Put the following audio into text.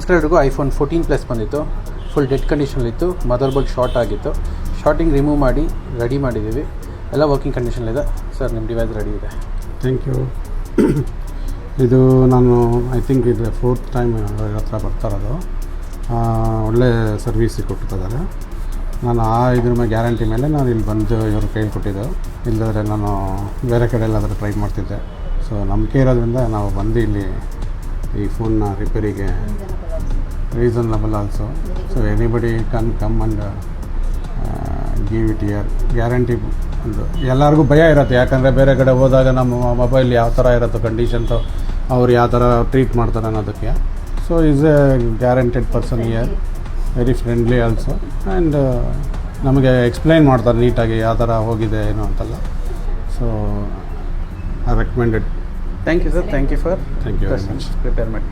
ಎಲ್ರಿಗೂ iPhone 14 plus ಬಂದಿತ್ತು. Full dead ಕಂಡೀಷನಲ್ಲಿತ್ತು. ಮದರ್ ಬೋರ್ಡ್ ಶಾರ್ಟ್ ಆಗಿತ್ತು. ಶಾರ್ಟಿಂಗ್ ರಿಮೂವ್ ಮಾಡಿ ರೆಡಿ ಮಾಡಿದ್ದೀವಿ. ಎಲ್ಲ ವರ್ಕಿಂಗ್ ಕಂಡೀಷನಲ್ಲಿದೆ. ಸರ್ ನಿಮ್ಮ ಡಿವೈಸ್ ರೆಡಿ ಇದೆ. Thank you. ಇದು ನಾನು ಐ ಥಿಂಕ್ ಇದು 4th ಟೈಮ್ ಹತ್ರ ಬರ್ತಾ ಇರೋದು. ಒಳ್ಳೆ ಸರ್ವೀಸ್ ಕೊಟ್ಟಿದ್ದಾರೆ. ನಾನು ಇದ್ರ ಮೇಲೆ ಗ್ಯಾರಂಟಿ ಮೇಲೆ ನಾನು ಇಲ್ಲಿ ಬಂದು ಇವ್ರ ಕೈಲಿ ಕೊಟ್ಟಿದ್ದೆ. ಇಲ್ಲದ್ರೆ ನಾನು ಬೇರೆ ಕಡೆ ಎಲ್ಲಾದರೂ ಟ್ರೈ ಮಾಡ್ತಿದ್ದೆ. ಸೊ ನಂಬಿಕೆ ಇರೋದ್ರಿಂದ ನಾವು ಬಂದು ಇಲ್ಲಿ ಈ ಫೋನ್ನ ರಿಪೇರಿಗೆ reasonable also. So anybody can come and give it year guarantee. ಒಂದು ಎಲ್ಲರಿಗೂ ಭಯ ಇರುತ್ತೆ, ಯಾಕಂದರೆ ಬೇರೆ ಕಡೆ ಹೋದಾಗ ನಮ್ಮ ಮೊಬೈಲ್ ಯಾವ ಥರ ಇರುತ್ತೋ ಕಂಡೀಷನ್ಸು, ಅವ್ರು ಯಾವ ಥರ ಟ್ರೀಟ್ ಮಾಡ್ತಾರೆ ಅನ್ನೋದಕ್ಕೆ. So is a guaranteed person year, very friendly also, and ನಮಗೆ ಎಕ್ಸ್ಪ್ಲೈನ್ ಮಾಡ್ತಾರೆ ನೀಟಾಗಿ ಯಾವ ಥರ ಹೋಗಿದೆ ಏನು ಅಂತೆಲ್ಲ. So I recommended. Thank you sir. Thank you very much. Prepare ಮಾಡಿ.